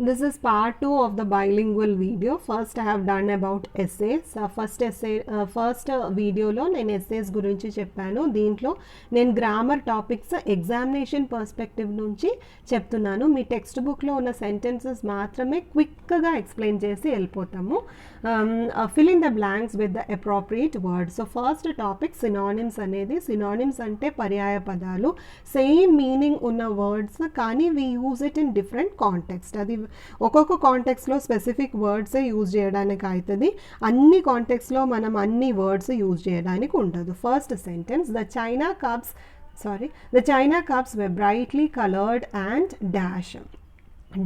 This is part 2 of the bilingual video. First I have done about essays. First వీడియోలో నేను essays గురించి చెప్పాను. దీంట్లో నేను గ్రామర్ టాపిక్స్ ఎగ్జామినేషన్ పర్స్పెక్టివ్ నుంచి చెప్తున్నాను. మీ టెక్స్ట్ బుక్లో ఉన్న సెంటెన్సెస్ మాత్రమే క్విక్గా ఎక్స్ప్లెయిన్ చేసి వెళ్ళిపోతాము. Fill in the blanks with the appropriate words. So first topic synonyms అనేది. సినానిమ్స్ అంటే పర్యాయ పదాలు, సేమ్ మీనింగ్ ఉన్న వర్డ్స్ కానీ we use it in different context. అది ఒక్కొక్క కాంటెక్స్లో స్పెసిఫిక్ వర్డ్సే యూజ్ చేయడానికి అవుతుంది. అన్ని కాంటెక్స్లో మనం అన్ని వర్డ్స్ యూజ్ చేయడానికి ఉండదు. First sentence, the china cups were brightly colored and dash.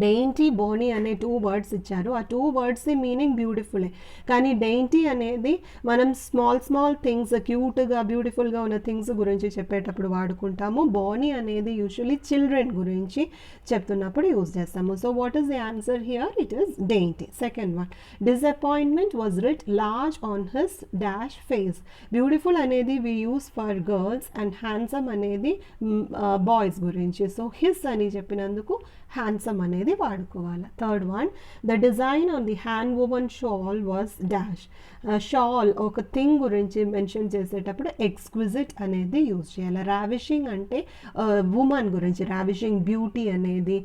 డెయింటీ, Boney అనే 2 వర్డ్స్ ఇచ్చారు. ఆ 2 వర్డ్స్ మీనింగ్ బ్యూటిఫుల్లే, కానీ డెయింటీ అనేది మనం స్మాల్ థింగ్స్, క్యూట్గా బ్యూటిఫుల్గా ఉన్న థింగ్స్ గురించి చెప్పేటప్పుడు వాడుకుంటాము. బోనీ అనేది యూజువలీ చిల్డ్రన్ గురించి చెప్తున్నప్పుడు యూజ్ చేస్తాము. So what is the answer here? It is dainty. Second one, disappointment was writ large on his dash face. Beautiful అనేది we use for girls and handsome అనేది బాయ్స్ గురించి. So his అని చెప్పినందుకు handsome అనేది వాడుకోవాలి. Third one, the design on the hand woven shawl was dash. Shawl ఒక thing గురించి mention చేసేటప్పుడు ఎక్స్క్విజిట్ అనేది యూజ్ చేయాలి. రావిషింగ్ అంటే ఉమెన్ గురించి, రావిషింగ్ బ్యూటీ అనేది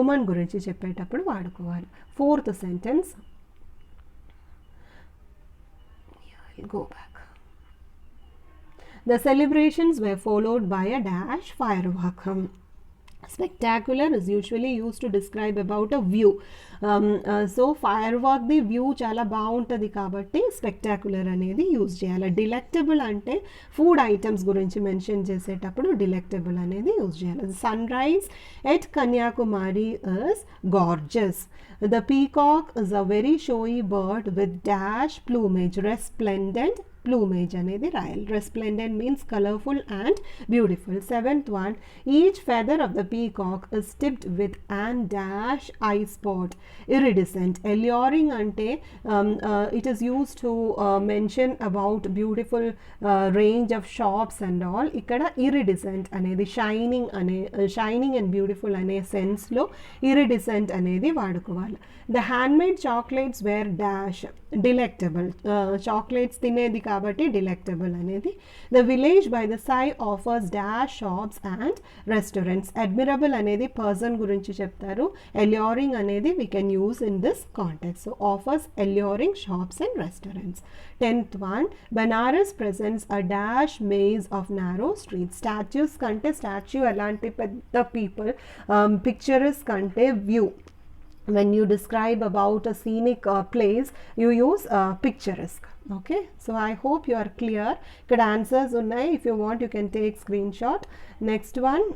ఉమెన్ గురించి చెప్పేటప్పుడు వాడుకోవాలి. Fourth sentence, go back. The celebrations were followed by a dash firework. Spectacular is usually used to describe about a view. So firework the view చాలా బాగుంటుంది కాబట్టి స్పెక్టాక్యులర్ అనేది యూజ్ చేయాలి. డిలెక్టబుల్ అంటే ఫుడ్ ఐటమ్స్ గురించి మెన్షన్ చేసేటప్పుడు డిలెక్టబుల్ అనేది యూజ్ చేయాలి. Sunrise at Kanyakumari is gorgeous. The peacock is a very showy bird with dash plumage. Resplendent plumage అనేది రాయాలి. Resplendent means colorful and beautiful. Seventh one, each feather of the peacock is tipped with an dash eye spot. Iridescent. Alluring అంటే it is used to mention about beautiful range of shops and all. ఇక్కడ iridescent అనేది shining and beautiful అనే సెన్స్లో iridescent అనేది వాడుకోవాలి. The handmade chocolates were dash delectable. Chocolates తినేది కాబట్టి delectable అనేది. The village by the sea offers dash shops and restaurants. Admirable అనేది person గురించి చెప్తారు. Alluring అనేది we can use in this context. So offers alluring shops and restaurants. 10th one, Banaras presents a dash maze of narrow streets. Statues కంటే statue ఎలాంటి పెద్ద people, పిక్చరస్ కంటే view. When you describe about a scenic place, you use picturesque. Okay, so I hope you are clear. Ikkada answers unnai. If you want, you can take screenshot. Next one,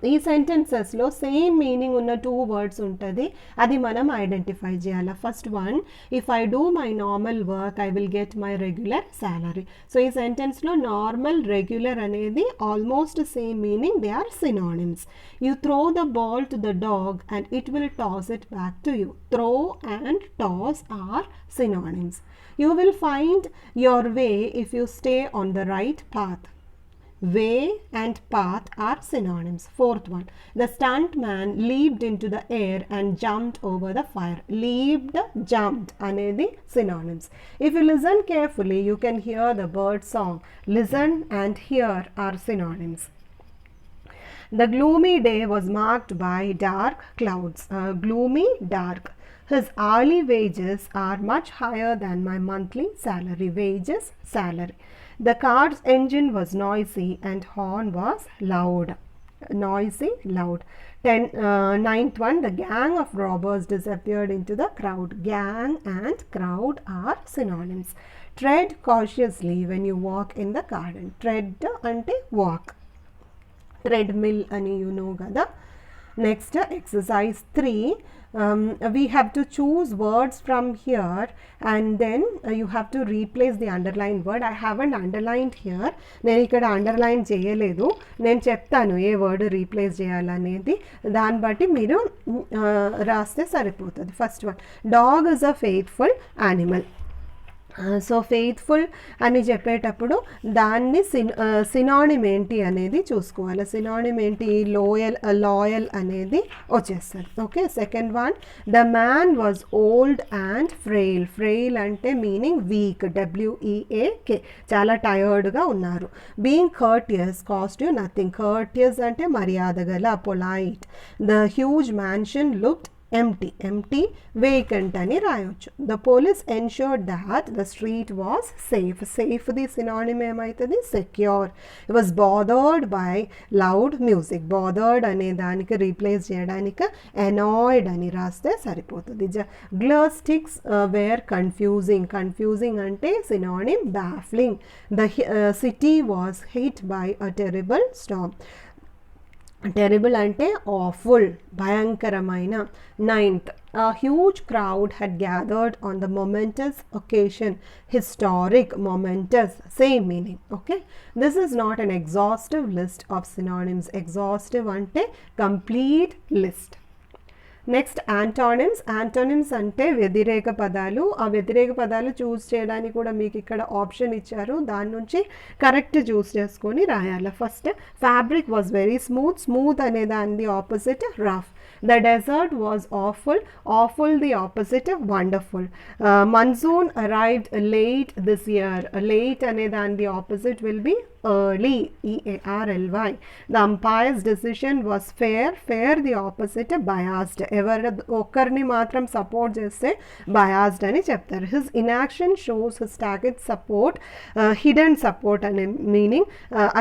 ఈ సెంటెన్సెస్లో same meaning ఉన్న 2 words ఉంటుంది, అది మనం identify చేయాలి. First one, if I do my normal work I will get my regular salary. So ఈ సెంటెన్స్లో normal, regular అనేది almost same meaning, they are synonyms. You throw the ball to the dog and it will toss it back to you. Throw and toss are synonyms. You will find your way if you stay on the right path. Way and path are synonyms. Fourth one, the stuntman leaped into the air and jumped over the fire. Leaped, jumped anedi synonyms. If you listen carefully, you can hear the bird song. Listen and hear are synonyms. The gloomy day was marked by dark clouds. Gloomy, dark. His hourly wages are much higher than my monthly salary. Wages, salary. The car's engine was noisy and horn was loud. Noisy, loud. 9th one, the gang of robbers disappeared into the crowd. Gang and crowd are synonyms. Tread cautiously when you walk in the garden. Tread ante walk. Treadmill ani you know kada. Next, exercise 3. We have to choose words from here and then you have to replace the underlined word. I haven't underlined here. నేను ఇక్కడ underline చేయలేదు. నేను చెప్తాను ఏ word replace చేయాలనేది, దాన్ని బట్టి మీరు రాస్తే సరిపోతుంది. First one, dog is a faithful animal. So faithful అని చెప్పేటప్పుడు దాన్ని సినానిమ్ ఏంటి అనేది చూసుకోవాలి. సినానిమ్ ఏంటి? లాయల్ అనేది వచ్చేస్తుంది. Okay, second one, the man was old and frail అంటే మీనింగ్ వీక్, WEAK, చాలా టయర్డ్గా ఉన్నారు. Being courteous cost you nothing, courteous అంటే మర్యాద గల, polite. The huge mansion looked empty, vacant అని రాయొచ్చు. The police ensured that the street was safe the synonym ఏమవుతుంది? Secure. It was bothered by loud music, bothered అనే దానికి replace చేయడానికి annoyed అని రాస్తే సరిపోతుంది. గ్లర్ స్టిక్స్ వేర్ కన్ఫ్యూజింగ్ అంటే synonym baffling. The city was hit by a terrible storm, terrible అంటే awful, భయంకరమైన. Ninth, a huge crowd had gathered on the momentous occasion, historic, momentous, same meaning. Okay, this is not an exhaustive list of synonyms. Exhaustive ante complete list. Next antonyms అంటే వ్యతిరేక పదాలు. ఆ వ్యతిరేక పదాలు చూస్ చేయడానికి కూడా మీకు ఇక్కడ ఆప్షన్ ఇచ్చారు, దాని నుంచి కరెక్ట్ చూస్ చేసుకొని రాయాలి. First, fabric was very smooth అనే దాని opposite rough. The desert was awful the opposite wonderful. Monsoon arrived late this year, late అనే దాని opposite will be early, EARLY. The umpire's decision was fair the opposite biased. ఎవరు ఒక్కరిని మాత్రం support చేస్తే biased అని చెప్తారు. His inaction shows his target support, hidden support అనే meaning.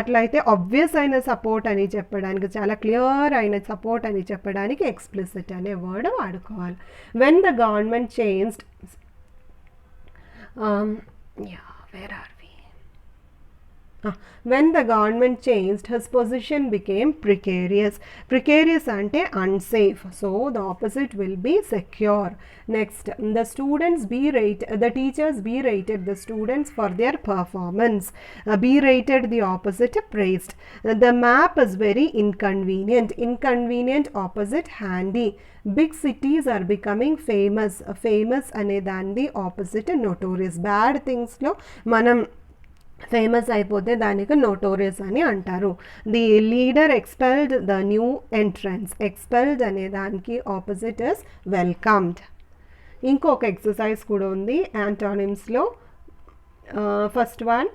అట్లయితే ఆబ్వియస్ అయిన సపోర్ట్ అని చెప్పడానికి, చాలా క్లియర్ అయిన సపోర్ట్ అని చెప్పడానికి ఎక్స్ప్లిసిట్ అనే వర్డ్ వాడుకోవాలి. When the government changed, where are we? When the government changed, his position became precarious ante unsafe, so the opposite will be secure. Next, the teachers berated the students for their performance. Berated the opposite praised. The map is very inconvenient opposite handy. Big cities are becoming famous ane dandi opposite notorious. Bad things lo manam famous అయిపోతే దానికి notorious అని అంటారు. The leader expelled the new entrants, expelled అనే దానికి opposite is welcomed. ఇంకొక exercise కూడా ఉంది యాంటోనిమ్స్లో. First one,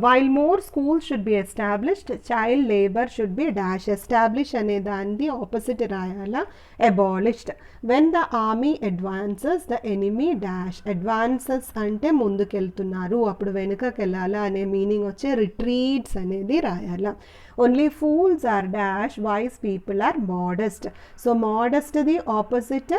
while more schools should be established, child labour should be dash. Establish అనే దాన్ని ఆపోజిట్ రాయాలా? Abolished. When the army advances the enemy dash. Advances అంటే ముందుకెళ్తున్నారు, అప్పుడు వెనుకకి వెళ్ళాలా అనే మీనింగ్ వచ్చే రిట్రీట్స్ అనేది రాయాలా. Only fools are dash, wise people are modest. So మోడెస్ట్ది ఆపోజిట్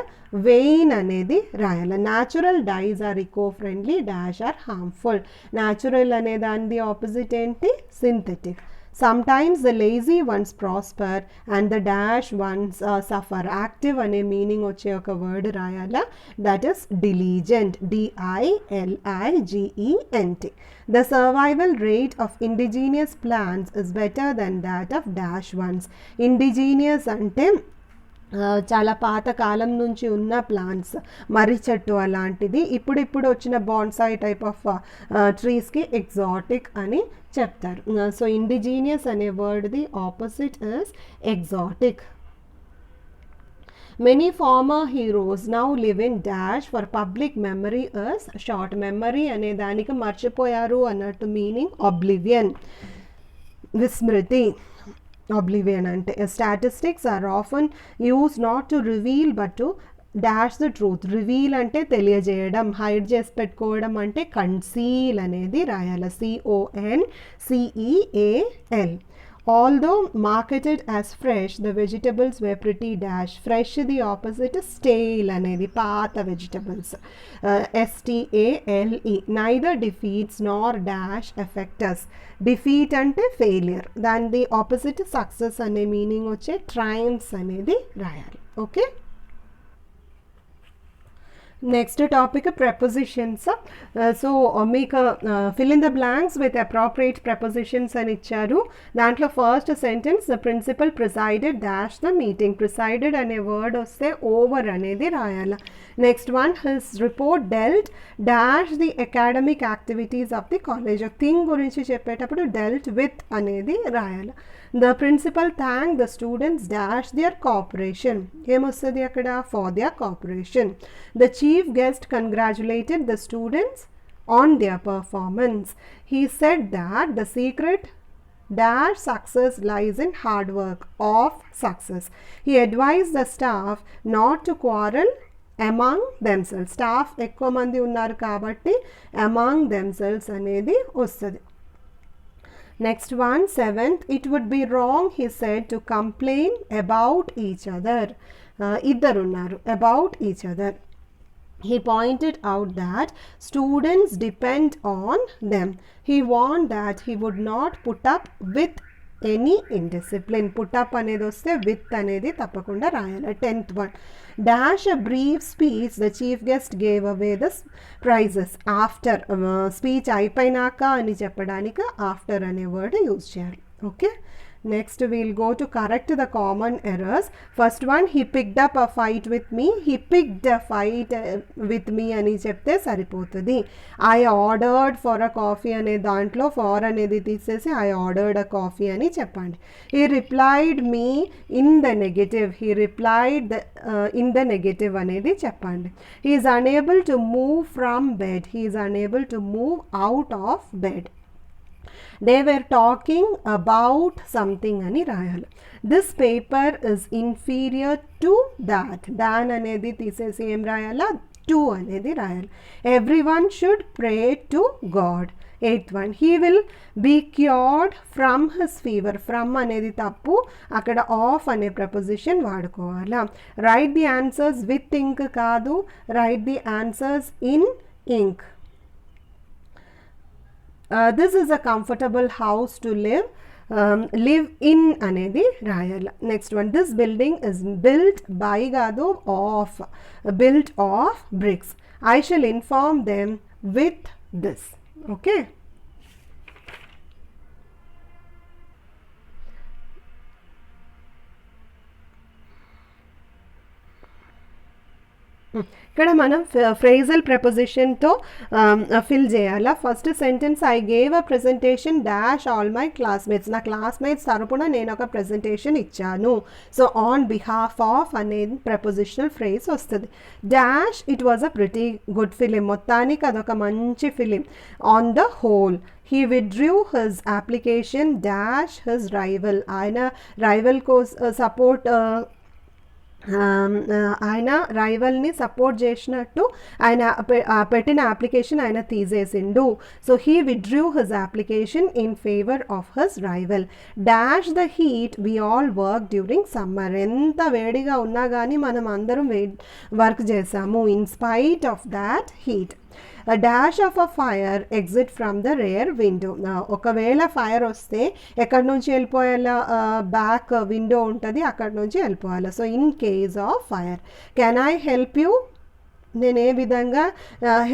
వెయిన్ అనేది రాయాలి. Natural dyes are eco friendly dash are harmful. Natural అనే దాని ఆపోజిట్ ఏంటి? Synthetic. Sometimes the lazy ones prosper and the dash ones suffer. Active అనే meaning వచ్చే ఒక word రాయాలా, that is diligent, DILIGENT. The survival rate of indigenous plants is better than that of dash ones. Indigenous అంటే చాలా పాత కాలం నుంచి ఉన్న plants, మర్రి చెట్టు అలాంటిది. ఇప్పుడు వచ్చిన బాన్సాయి టైప్ ఆఫ్ ట్రీస్కి ఎగ్జాటిక్ అని చెప్తారు. సో ఇండిజీనియస్ అనే వర్డ్ది opposite is exotic. Many former heroes now live in dash for public memory is short. Memory అనే దానికి మర్చిపోయారు అన్నట్టు meaning oblivion, విస్మృతి. Oblivion ante. Statistics are often used not to reveal but to dash the truth. Reveal ante తెలియజేయడం, hide చేసి పెట్టుకోవడం అంటే conceal అనేది రాయాలి, CONCEAL. Although marketed as fresh, the vegetables were pretty dash. Fresh the opposite is stale అనేది, పాత vegetables. STALE. Neither defeats nor dash affect us. Defeat అంటే failure, దాని ది opposite success అనే మీనింగ్ వచ్చే triumphs అనేది రాయాలి. Okay, Next topic prepositions. So make fill in the blanks with appropriate prepositions అని ఇచ్చారు. దాంట్లో first sentence the principal presided dash the meeting. Presided అనే వర్డ్ వస్తే ఓవర్ అనేది రాయాలి. Next one his report dealt dash the academic activities of the college. Thing గురించి చెప్పేటప్పుడు dealt with అనేది రాయాలి. The principal thanked the students dash their cooperation. ఏమొస్తుంది అక్కడ for their cooperation. The chief guest congratulated the students on their performance. He said that the secret dash success lies in hard work of success. He advised the staff not to quarrel among themselves. Staff ఎక్కువ మంది ఉన్నారు కాబట్టి among themselves అనేది వస్తుంది. Next one, seventh, it would be wrong, he said, to complain about each other. Iddarunaru, about each other. He pointed out that students depend on them. He warned that he would not put up with any indiscipline. Put up అనేది వస్తే with అనేది తప్పకుండా రాయాలి. 10th one, dash a brief speech the chief guest gave away the prizes. After speech అయిపోయినాక అని చెప్పడానికి after అనే word use చేయాలి. Okay, next we'll go to correct the common errors. First one, he picked up a fight with me. He picked a fight with me అని చెప్తే సరిపోతుంది. I ordered for a coffee అనే దాంట్లో for అనేది తీసేసి I ordered a coffee అని చెప్పండి. He replied me in the negative. He replied in the negative అనేది చెప్పండి. He is unable to move from bed. He is unable to move out of bed. They were talking about something అని రాయాలి. This paper is inferior to that. Dan అనేది తీసేసి ఏం రాయాలా, to అనేది రాయాలి. Everyone should pray to God. 8th one, he will be cured from his fever. From అనేది తప్పు, అక్కడ off అనే preposition వాడుకోవాలా. Write the answers with ink కాదు, write the answers in ink. This is a comfortable house to live. Live in అనేది రాయాలి. Next one, this building is built by కాదు of, built of bricks. I shall inform them with this. Okay, ఇక్కడ మనం phrasal ప్రపోజిషన్తో fill చేయాలా. First sentence, I gave a presentation dash all my classmates. నా classmates తరపున నేను ఒక presentation ఇచ్చాను. సో ఆన్ బిహాఫ్ ఆఫ్ అనేది ప్రపోజిషనల్ ఫ్రేజ్ వస్తుంది. Dash it was a pretty good film. మొత్తానికి అదొక మంచి film. On the whole he withdrew his application dash his rival. ఆయన రైవల్ కో సపోర్ట్ ఆయన రైవల్ని సపోర్ట్ చేసినట్టు ఆయన పెట్టిన అప్లికేషన్ ఆయన తీసేసిండు. So he withdrew his application in favour of his rival. Dash the heat we all work during summer. ఎంత వేడిగా ఉన్నా కానీ మనం అందరం వర్క్ చేసాము in spite of that heat. A dash of a fire exit from the rear window. ఒకవేళ fire వస్తే ఎక్కడి నుంచి వెళ్ళిపోయాలా, బ్యాక్ విండో ఉంటుంది అక్కడి నుంచి వెళ్ళిపోవాలి. So in case of fire, can I help you, నేను ఏ విధంగా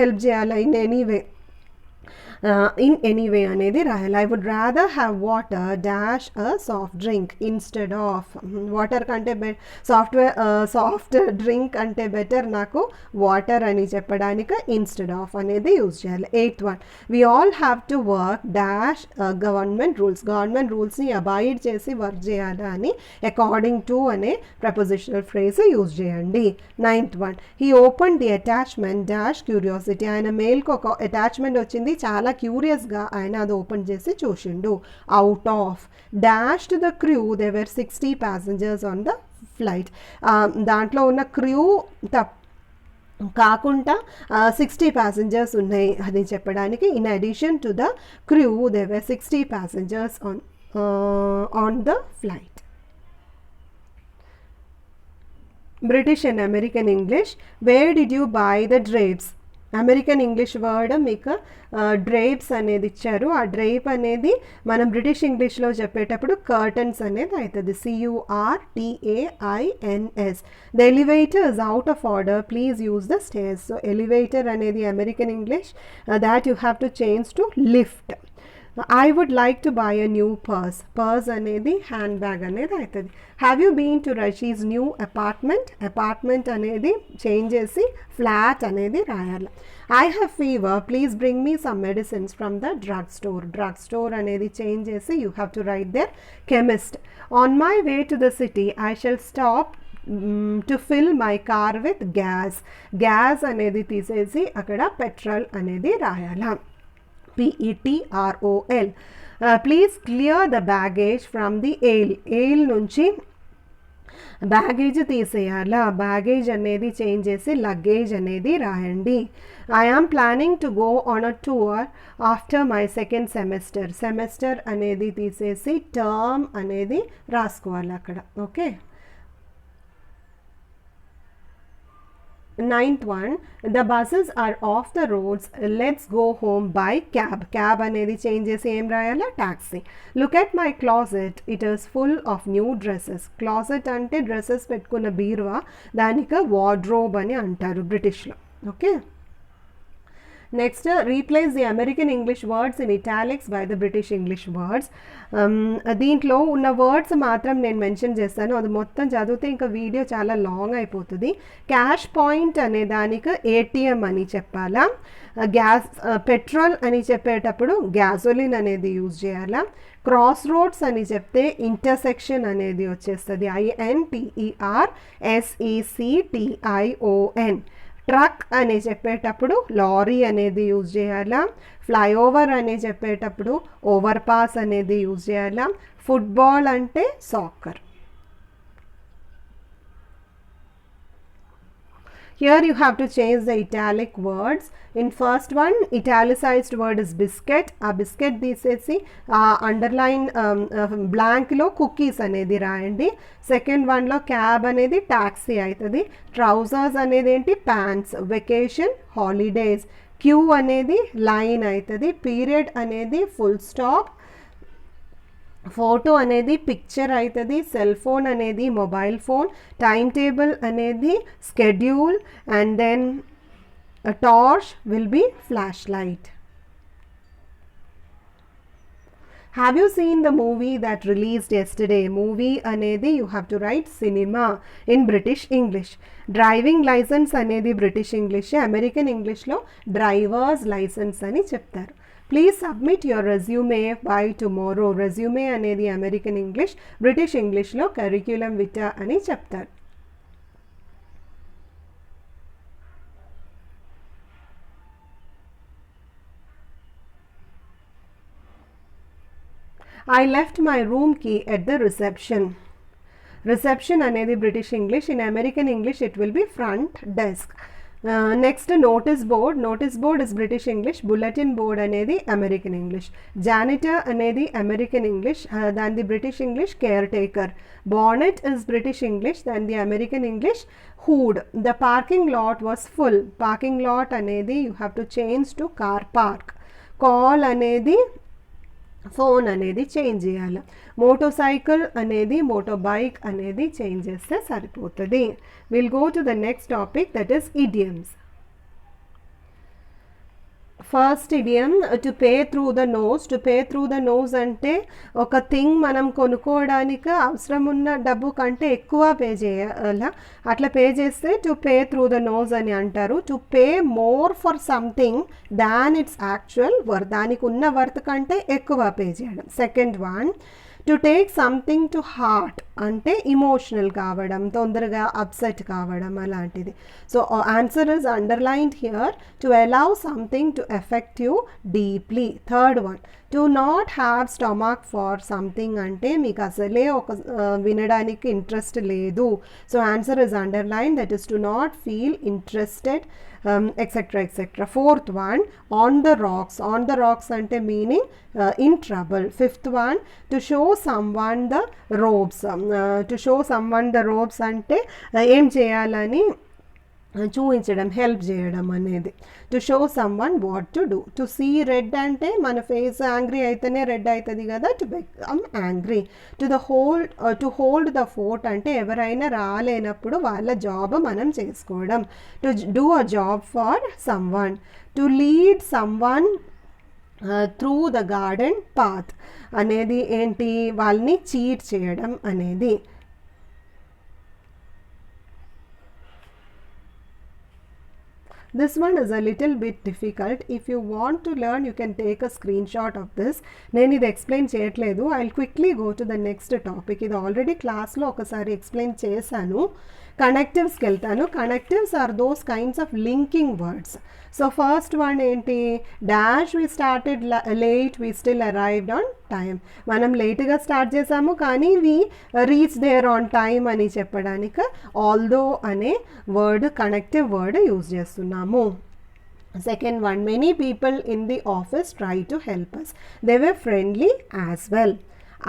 హెల్ప్ చేయాలి, ఇన్ ఎనీవే, ఇన్ ఎనీవే అనేది రాయాలి. I would rather have water dash a soft drink instead of. Water కంటే సాఫ్ట్ డ్రింక్ అంటే బెటర్ నాకు వాటర్ అని చెప్పడానికి ఇన్స్టెడ్ ఆఫ్ అనేది యూజ్ చేయాలి. 8th one, we all have to work dash government rules. Government రూల్స్ని అబాయిడ్ చేసి work చేయాలి అని అకార్డింగ్ టు అనే ప్రపోజిషనల్ ఫ్రేజ్ యూజ్ చేయండి. 9th one, he open the attachment dash curiosity. ఆయన మెయిల్కి ఒక అటాచ్మెంట్ వచ్చింది, చాలా క్యూరియస్గా ఆయన అది ఓపెన్ చేసి చూసిండు. Out of dash to the crew, they were 60 passengers on the flight. దాంట్లో ఉన్న క్రూ కాకుండా 60 passengers ఉన్నాయి అని చెప్పడానికి in addition to the crew they were 60 passengers on the flight. British and American English, where did you buy the drapes? American English word మీకు drapes అనేది ఇచ్చారు. ఆ డ్రేప్ అనేది మనం బ్రిటిష్ ఇంగ్లీష్లో చెప్పేటప్పుడు కర్టన్స్ అనేది అవుతుంది. CURTAINS. The elevator is out of order, please use the stairs. So elevator అనేది American English, that you have to change to lift. I would like to buy a new purse. Purse అనేది handbag అనేది అవుతుంది. Have you been to రషీస్ new apartment? Apartment అనేది change చేసి flat అనేది రాయాలి. I have fever, please bring me some medicines from the drug store. Drug store అనేది change చేసి you have to write there chemist. On my way to the city I shall stop to fill my car with gas. Gas అనేది తీసేసి అక్కడ petrol అనేది రాయాలా. PETROL. Please clear the baggage from the aisle నుంచి baggage తీసేయాలా. Baggage అనేది change చేసి luggage అనేది రాయండి. I am planning to go on a tour after my second semester. Semester అనేది తీసేసి టర్మ్ అనేది రాసుకోవాలి అక్కడ. Okay. 9th one, the buses are off the roads, let's go home by cab. Cab అనేది change చేసి ఏం రాయాలా? Taxi. Look at my closet, it is full of new dresses. Closet అంటే డ్రెస్సెస్ పెట్టుకున్న బీరువా, దానికి వార్డ్రోబ్ అని అంటారు బ్రిటిష్లో. Okay. Next, replace the American English words in italics by the British English words. దీంట్లో ఉన్న వర్డ్స్ మాత్రం నేను మెన్షన్ చేస్తాను, అది మొత్తం చదివితే ఇంకా వీడియో చాలా లాంగ్ అయిపోతుంది. క్యాష్ పాయింట్ అనే దానికి ATM అని చెప్పాలా. గ్యాస్ పెట్రోల్ అని చెప్పేటప్పుడు గ్యాసోలిన్ అనేది యూజ్ చేయాలా. క్రాస్ రోడ్స్ అని చెప్తే ఇంటర్సెక్షన్ అనేది వచ్చేస్తుంది, INTERSECTION. ట్రక్ అని చెప్పేటప్పుడు లారీ అనేది యూజ్ చేయాలా. ఫ్లైఓవర్ అని చెప్పేటప్పుడు ఓవర్ పాస్ అనేది యూజ్ చేయాలా. ఫుట్బాల్ అంటే soccer. Here you have to change the italic words. In first one, italicized word is biscuit. A biscuit తీసేసి అండర్లైన్ బ్లాంక్లో కుకీస్ అనేది రాయండి. సెకండ్ వన్లో క్యాబ్ అనేది టాక్సీ అవుతుంది. ట్రౌజర్స్ అనేది ఏంటి? ప్యాంట్స్. Vacation holidays. క్యూ అనేది లైన్ అవుతుంది. పీరియడ్ అనేది ఫుల్ స్టాప్. ఫోటో అనేది పిక్చర్ అవుతుంది. సెల్ ఫోన్ అనేది మొబైల్ ఫోన్. టైమ్ టేబుల్ అనేది schedule. And then torch will be flashlight. Have you seen the movie that released yesterday? Movie అనేది you have to write cinema in British English. Driving licence అనేది British English. American ఇంగ్లీష్లో driver's licence అని చెప్తారు. Please submit your resume by tomorrow. Resume అనేది American English, British ఇంగ్లీష్లో curriculum Vita అని చెప్తారు. I left my room key at the reception. Reception అనేది British English. In American English it will be front desk. Next, notice board. Notice board is British English. Bulletin board అనేది American English. Janitor అనేది American English, దాని British English caretaker. Bonnet is British English, దాని American English hood. The parking lot was full. Parking lot అనేది you have to change to car park. Call అనేది phone అనేది change చేయాలి. Motorcycle అనేది motor bike అనేది change చేస్తే సరిపోతుంది. Will go to the next topic, that is idioms. First idiom, to pay through the nose. To pay through the nose అంటే ఒక thing మనం కొనుక్కోవడానికి అవసరం ఉన్న డబ్బు కంటే ఎక్కువ పే చేయాలా, అట్లా పే చేస్తే to pay through the nose అని అంటారు. To pay more for something than its actual worth. దానికి ఉన్న వర్త్ కంటే ఎక్కువ పే చేయడం. Second one, to take something to heart అంటే ఇమోషనల్ కావడం, తొందరగా అప్సెట్ కావడం అలాంటిది. So answer is underlined here. To allow something to affect you deeply. Third one, to not have stomach for something అంటే మీకు అసలే ఒక వినడానికి ఇంట్రెస్ట్ లేదు. So answer is underline, that is to not feel interested etcetera etcetera. Fourth one, on the rocks. On the rocks అంటే meaning in trouble. Fifth one, to show someone the ropes. To show someone the ropes అంటే ఏం చేయాలని చూపించడం, help చేయడం అనేది. To show someone what to do. To see red అంటే మన face angry అయితేనే రెడ్ అవుతుంది కదా, to become angry. To hold the fort అంటే ఎవరైనా రాలేనప్పుడు వాళ్ళ జాబ్ మనం చేసుకోవడం. To do a job for someone. To lead someone through the garden path అనేది ఏంటి, వాళ్ళని చీట్ చేయడం అనేది. This one is a little bit difficult. If you want to learn, you can take a screenshot of this. నేను ఇది explain చేయట్లేదు. I'll quickly go to the next topic. ఇది already క్లాస్లో ఒకసారి ఎక్స్ప్లెయిన్ చేశాను. కనెక్టివ్స్కి వెళ్తాను. Connectives are those kinds of linking words. So first one ఏంటి, dash we started late we still arrived on time. మనం లేట్గా స్టార్ట్ చేసాము కానీ we reach there on time అని చెప్పడానికి ఆల్దో అనే వర్డ్, కనెక్టివ్ వర్డ్ యూజ్ చేస్తున్నాము. Second one, many people in the office try to help us. They were friendly as well.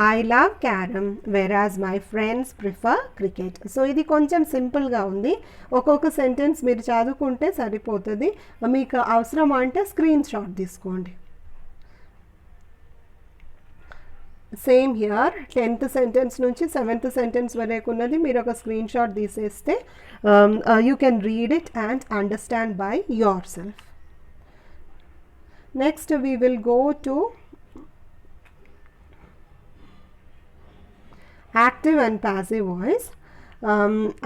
I love carom whereas my friends prefer cricket. So ఇది కొంచెం సింపుల్గా ఉంది. ఒక్కొక్క sentence మీరు చదువుకుంటే సరిపోతుంది. మీకు అవసరం అంటే స్క్రీన్ షాట్ తీసుకోండి. సేమ్ హియర్ 10th సెంటెన్స్ నుంచి 7th సెంటెన్స్ వరకు ఉన్నది మీరు ఒక స్క్రీన్ షాట్ తీసేస్తే you can read it and understand by your self. Next we will go to active and passive voice.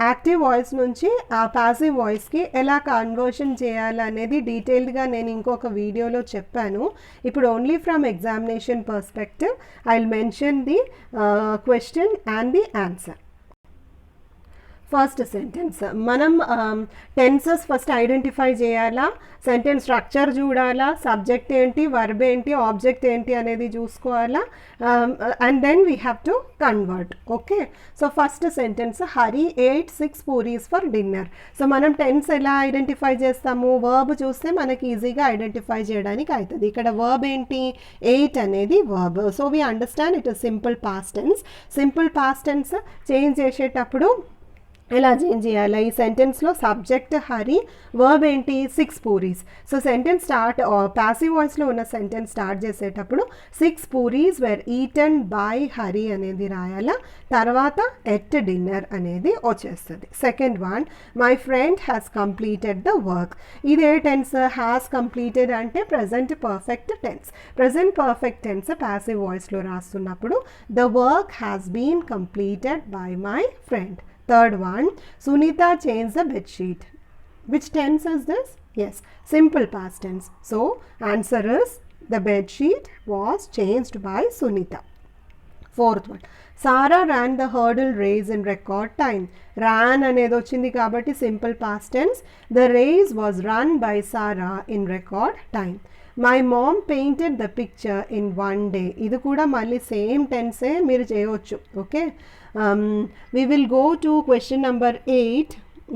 Active voice నుంచి ఆ ప్యాసివ్ వాయిస్కి ఎలా కన్వర్షన్ చేయాలనేది డీటెయిల్డ్గా నేను ఇంకొక వీడియోలో చెప్పాను. ఇప్పుడు only from examination perspective I will mention the question and the answer. First sentence మనం టెన్సెస్ ఫస్ట్ ఐడెంటిఫై చేయాలా, సెంటెన్స్ స్ట్రక్చర్ చూడాలా, సబ్జెక్ట్ ఏంటి, వర్బ్ ఏంటి, ఆబ్జెక్ట్ ఏంటి అనేది చూసుకోవాలా, and then we have to convert. Okay, so first sentence Hari ate 6 puris for dinner. So మనం tense ఎలా ఐడెంటిఫై చేస్తాము, వర్బ్ చూస్తే మనకి ఈజీగా ఐడెంటిఫై చేయడానికి అవుతుంది. ఇక్కడ వర్బ్ ఏంటి, 8 అనేది verb. So we understand it is simple past tense. Simple past tense change చేసేటప్పుడు ఎలా చేంజ్ చేయాలి, ఈ సెంటెన్స్లో సబ్జెక్ట్ హరి, వర్బ్ ఏంటి 6 puris. So sentence start passive వాయిస్లో ఉన్న సెంటెన్స్ స్టార్ట్ చేసేటప్పుడు 6 puris were eaten by Hari అనేది రాయాలా, తర్వాత ఎట్ డిన్నర్ అనేది వచ్చేస్తుంది. Second one, my friend has completed the work. ఇదే టెన్స్, హ్యాస్ కంప్లీటెడ్ అంటే present perfect tense. Present perfect tense passive వాయిస్లో రాస్తున్నప్పుడు the work has been completed by my friend. Third one, Sunita changed the bed sheet. Which tense is this? Yes, simple past tense. So, answer is the bed sheet was changed by Sunita. Fourth one, Sarah ran the hurdle race in record time. Ran అనేది వచ్చింది కాబట్టి simple past tense. The race was run by Sarah in record time. My mom painted the picture in 1 day. ఇది కూడా మళ్ళీ same టెన్సే మీరు చేయవచ్చు. Okay, we will go to question number 8.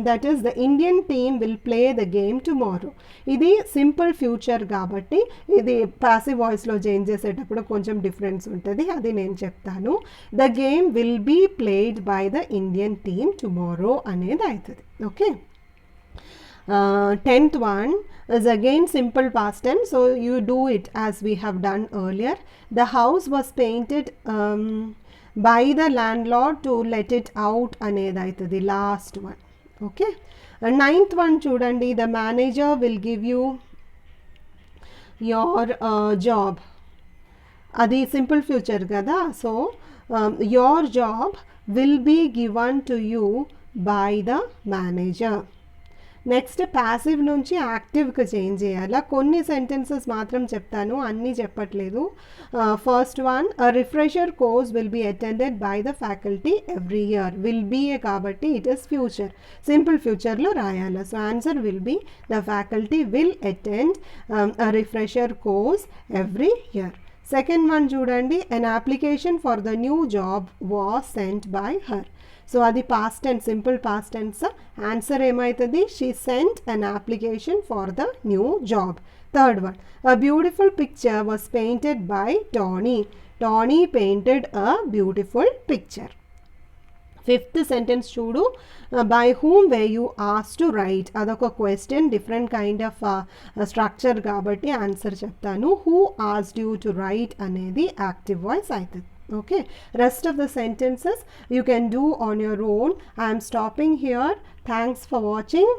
That is, the Indian team will play the game tomorrow. ఇది simple future కాబట్టి ఇది passive వాయిస్లో change చేసేటప్పుడు కొంచెం డిఫరెన్స్ ఉంటుంది, అది నేను చెప్తాను. The game will be played by the Indian team tomorrow అనేది అవుతుంది. Okay, 10th one is again simple past tense, so you do it as we have done earlier. The house was painted by the landlord to let it out అనేది అవుతుంది last one. Okay, 9th one చూడండి, the manager will give you your job. అది simple future కదా, so your job will be given to you by the manager. Next passive నుంచి యాక్టివ్కి change చేయాలా. కొన్ని sentences మాత్రం చెప్తాను, అన్నీ చెప్పట్లేదు. First one, refresher course will be attended by the faculty every year. Will be కాబట్టి it is future, simple ఫ్యూచర్లో రాయాలి. So answer will be the faculty will attend refresher course every year. Second one చూడండి, an application for the new job was sent by her. So అది past tense, simple past tense. Answer ఏమవుతుంది, she sent an application for the new job. Third one, a beautiful picture was painted by Tony. Tony painted a beautiful picture. Fifth sentence చూడు, by whom were you ఆస్ to write, అదొక question, different kind of structure కాబట్టి answer చెప్తాను. Who asked you to write అనేది active voice అవుతుంది. Okay, rest of the sentences you can do on your own. I am stopping here. Thanks for watching.